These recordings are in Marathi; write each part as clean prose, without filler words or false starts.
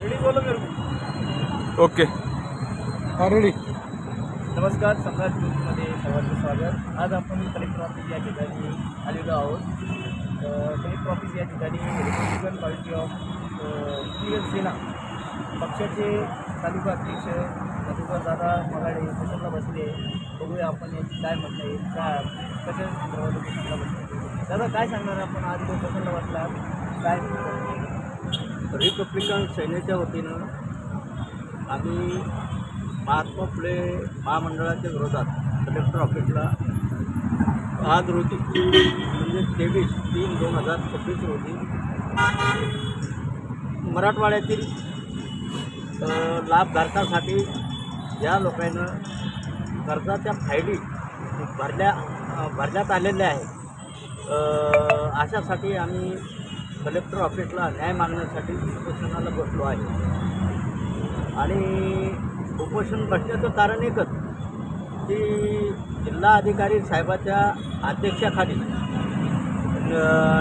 रेडी बोलो मेरे को। Okay ready. नमस्कार, सम्राट न्यूजमध्ये सर्वांचं स्वागत। आज आपण कलेक्टर ऑफिस या ठिकाणी आलेलो आहोत। कलेक्टर ऑफिस या ठिकाणी रिपब्लिकन पार्टी ऑफ इंडियन सेना पक्षाचे तालुका अध्यक्ष मधुकरदादा मगाडे उपोषणाला बसले। बघूया आपण यांची काय म्हणणं आहे, काय कशा संदर्भात उपोषणाला बसले। दादा काय सांगणार आपण, आज उपोषणाला बसला काय? रिपब्लिकन सेनेच्या वतीनं आम्ही महात्मा फुले महामंडळाच्या विरोधात कलेक्टर ऑफिसला आज रोजी म्हणजे 23/3/2026 रोजी मराठवाड्यातील लाभधारकांसाठी या लोकांना कर्जाच्या फायली भरण्यात आलेल्या आहेत। अशासाठी आम्ही कलेक्टर ऑफिसला न्याय मागण्यासाठी उपोषणाला बसलो आहे। आणि उपोषण बसण्याचं कारण एकच की जिल्हा अधिकारी साहेबाच्या अध्यक्षाखाली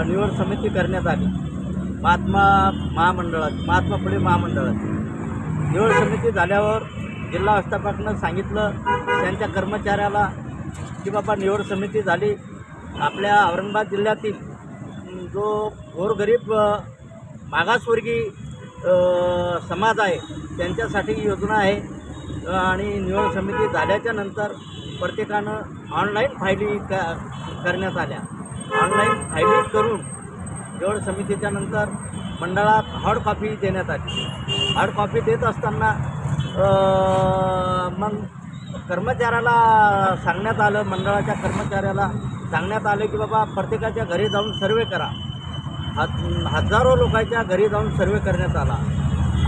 निवड समिती करण्यात आली। महात्मा फुले महामंडळाची निवड समिती झाल्यावर जिल्हा व्यवस्थापकानं सांगितलं त्यांच्या कर्मचाऱ्याला की बाबा निवड समिती झाली, आपल्या औरंगाबाद जिल्ह्यातील जो गोरगरीब मागासवर्गीय समाज आहे त्यांच्यासाठी योजना आहे आणि निवड समिती झाल्याच्या नंतर प्रत्येकानं ऑनलाईन फायली करण्यात आल्या। ऑनलाईन फायली करून निवड समितीच्या नंतर मंडळात हार्ड कॉपी देण्यात आली। हार्ड कॉपी देत असताना मग कर्मचाऱ्याला सांगण्यात आलं, मंडळाच्या कर्मचाऱ्याला सांगण्यात आलं की बाबा प्रत्येकाच्या घरी जाऊन सर्वे करा। हजारो लोकांच्या घरी जाऊन सर्वे करण्यात आला।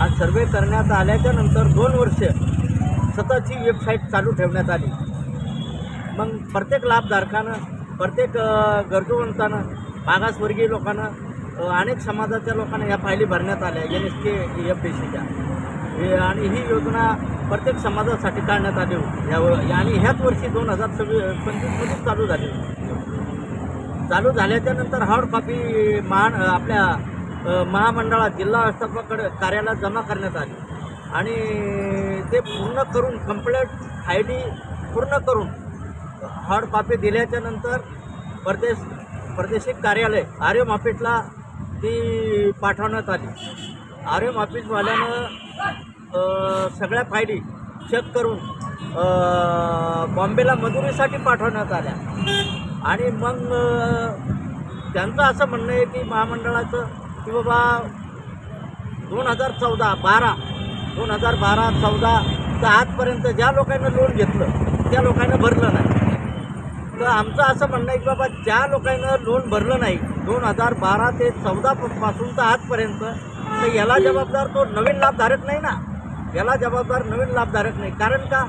आज सर्वे करण्यात आल्याच्या नंतर 2 वर्ष स्वतःची वेबसाईट चालू ठेवण्यात आली। मग प्रत्येक लाभधारकानं, प्रत्येक गरजूवंतानं, मागासवर्गीय लोकांना, अनेक समाजाच्या लोकांना या फायली भरण्यात आल्या NSK FDCच्या। आणि ही योजना प्रत्येक समाजासाठी काढण्यात आली होती आणि ह्याच वर्षी 2025 चालू झाली। चालू झाल्याच्या नंतर हार्ड कॉपी आपल्या महामंडळात जिल्हा व्यवस्थापकाकडे कार्यालयात जमा करण्यात आली आणि ते पूर्ण करून कंप्लीट फायली पूर्ण करून हार्ड कॉपी दिल्याच्या नंतर प्रादेशिक कार्यालय RM ऑफिसला ती पाठवण्यात आली। RM ऑफिसवाल्यानं सगळ्या फायली चेक करून बॉम्बेला मंजुरीसाठी पाठवण्यात आल्या। आणि मग त्यांचं असं म्हणणं आहे की महामंडळाचं की बाबा 2012-14 आजपर्यंत ज्या लोकांना लोन घेतलं त्या लोकांना भरलं नाही। तर आमचं असं म्हणणं आहे की बाबा ज्या लोकांना लोन भरलं नाही 2012 ते 14 पासून तर आजपर्यंत, तर याला जबाबदार तो नवीन लाभधारक नाही ना, याला जबाबदार नवीन लाभधारक नाही। कारण का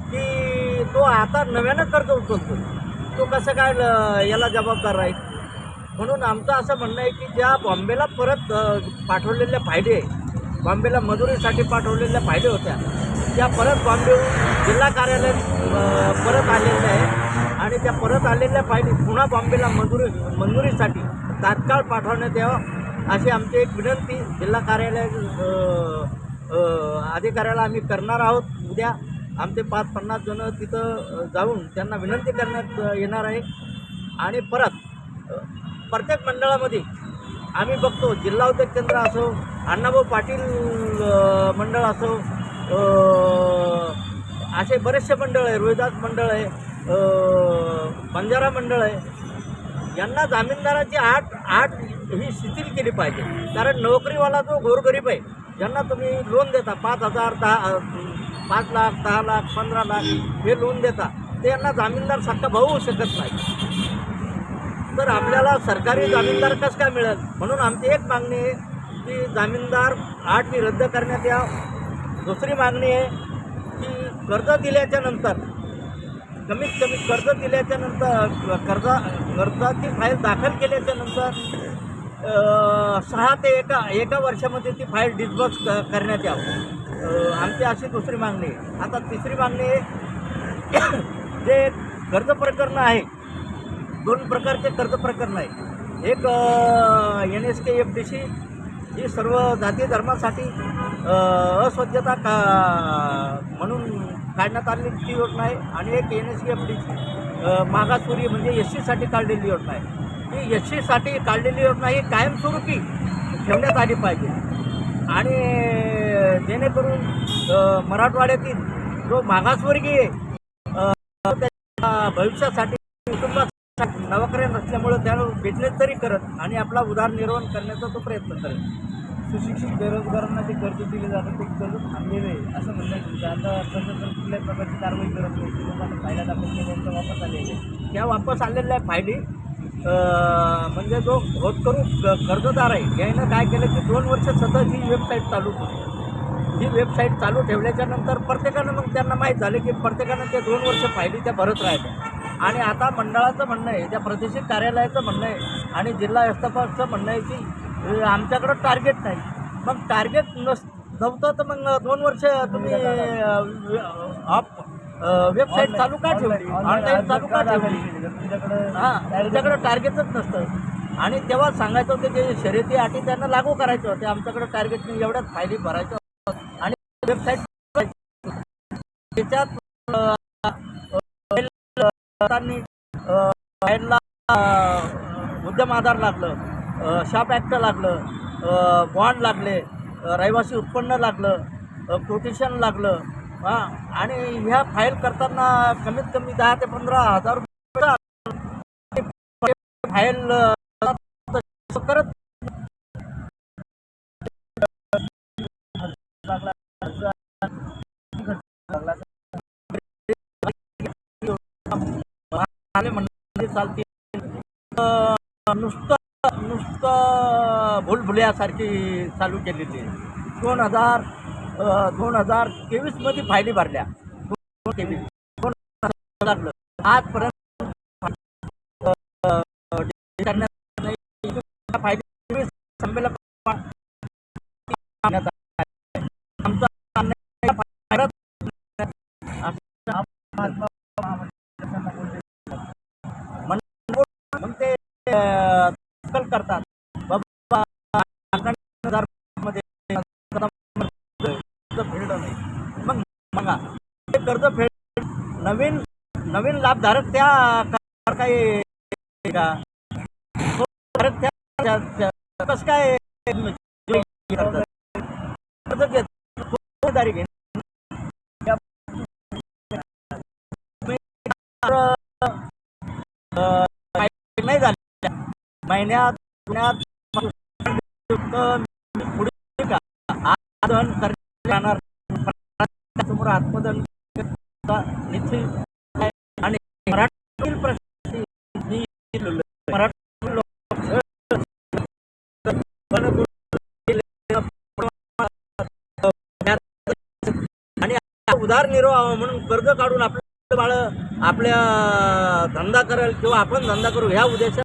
की तो आता नव्यानं कर्ज उचलतो, तो कसं काय याला जबाबदार राहील? म्हणून आमचं असं म्हणणं आहे की ज्या बॉम्बेला परत पाठवलेल्या फायली आहे, बॉम्बेला मजुरीसाठी पाठवलेल्या फायली होत्या, त्या परत बॉम्बेहून जिल्हा कार्यालयात परत आलेल्या आहे आणि त्या परत आलेल्या फायली पुन्हा बॉम्बेला मंजुरीसाठी तात्काळ पाठवण्यात यावं अशी आमची एक विनंती जिल्हा कार्यालय अधिकाऱ्याला आम्ही करणार आहोत। उद्या आमचे 50 जण तिथं जाऊन त्यांना विनंती करण्यात येणार आहे। आणि परत प्रत्येक मंडळामध्ये आम्ही बघतो, जिल्हा उद्योग केंद्र असो, अण्णाभाऊ पाटील मंडळ असो, असे बरेचसे मंडळ आहे, रोहिदास मंडळ आहे, बंजारा मंडळ आहे, यांना जामीनदाराची आठ ही शिथिल केली पाहिजे। कारण नोकरीवाला जो गोरगरीब आहे ज्यांना तुम्ही लोन देता 5,000, 5 लाख, 10 लाख, 15 लाख हे लोन देता, ते यांना जामीनदार सक्का भाऊ होऊ शकत नाही। तर आपल्याला सरकारी जामीनदार कसं काय मिळेल? म्हणून आमची एक मागणी आहे की जामीनदार 8 रद्द करण्यात यावं। दुसरी मागणी आहे की कर्ज दिल्याच्या नंतर कमीत कमी कर्ज दिल्याच्या नंतर कर्जाची फाईल दाखल केल्याच्या नंतर 6 ते 1 वर्षामध्ये ती फाईल डिस्बर्स करण्यात यावं। आमची अशी दुसरी मागणी आहे। आता तिसरी मागणी आहे, जे कर्ज प्रकरणं आहे, 2 प्रकारचे कर्ज प्रकरण आहे। एक NSK FDC ही सर्व जाती धर्मासाठी अस्वच्छता म्हणून काढण्यात आलेली ती योजना आहे. आणि एक NSCFDची मागासवर्गीय म्हणजे SC साठी काढलेली योजना आहे. ही SC साठी काढलेली योजना ही कायमस्वरूपी ठेवण्यात आली पाहिजे. आणि जेणेकरून मराठवाड्यातील जो मागासवर्गीय त्याच्या भविष्यासाठी कुटुंबासाठी नोकऱ्या नसल्यामुळं त्याला बिझनेस तरी करत आणि आपला उदरनिर्वाह करण्याचा तो प्रयत्न करेल. सुशिक्षित बेरोजगारांना जे कर्ज दिले जातं ते कर्ज थांबलेलं आहे असं म्हणणं आहे तुमचं. आता प्रशासन कुठल्याच प्रकारची कारवाई करत नाही. लोकांना फायदा दाखवत नाही, त्यांचा वापस आलेले आहे. त्या वापस आलेल्या आहे फायली. म्हणजे जो होतकरू कर्जदार आहे यानं काय केलं की 2 वर्ष सतत ही वेबसाईट चालू होती. ही वेबसाईट चालू ठेवल्याच्या नंतर प्रत्येकानं मग त्यांना माहीत झालं की प्रत्येकानं ते 2 वर्ष फायली त्या भरत राहिल्या. आणि आता मंडळाचं म्हणणं आहे, त्या प्रादेशिक कार्यालयाचं म्हणणं आहे आणि जिल्हा व्यवस्थापकाचं म्हणणं आहे की आमच्याकडं टार्गेट नाही. मग टार्गेट नव्हतं तर मग 2 वर्ष तुम्ही वेबसाईट चालू का ठेवली, ऑनलाईन चालू का ठेवली? तुमच्याकडं टार्गेटच नसतं. आणि तेव्हा सांगायचं होतं की शर्यती अटी त्यांना लागू करायचे होते. आमच्याकडं टार्गेट नाही, एवढ्याच फायली भरायच्या होत्या. आणि वेबसाईट त्याच्यात फाईलला उद्यम आधार लागलं, शॉप ॲक्ट लागलं, बॉन्ड लागले, रहिवासी उत्पन्न लागलं, कोटेशन लागलं. आणि ह्या फाईल करताना कमीत कमी 10 ते 15 हजार रुपये फाईल करत म्हणजे चालते. नुसतं भुलभुल्यासारखी चालू केलेली आहे. 2023 मध्ये फायली भरल्या. 2023 लागलं आजपर्यंत फायली संमेलन मग ते करतात फेड नाही. मग बघा ते कर्ज फेड नवीन लाभधारक त्या काही का कसं काय कर्ज घेत नाही झाले महिन्यात पुढे का आत्मदहन करणार समोर आत्मदहन निश्चित आहे. आणि मराठीतील प्रश्न मराठी आणि उदरनिर्वाह म्हणून कर्ज काढून आपलं बाळ आपल्या धंदा करेल किंवा आपण धंदा करू ह्या उद्देशाने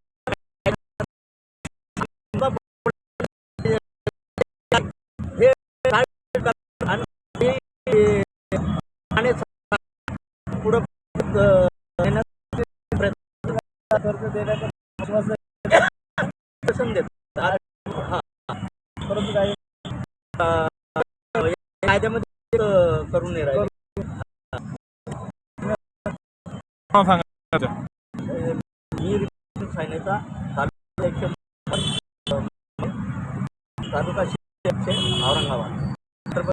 पुढे कर्ज देण्याचा आश्वासन देतात. परंतु काही कायद्यामध्ये करून नाही राहिले. मी सायनेचा तालुका औरंगाबाद.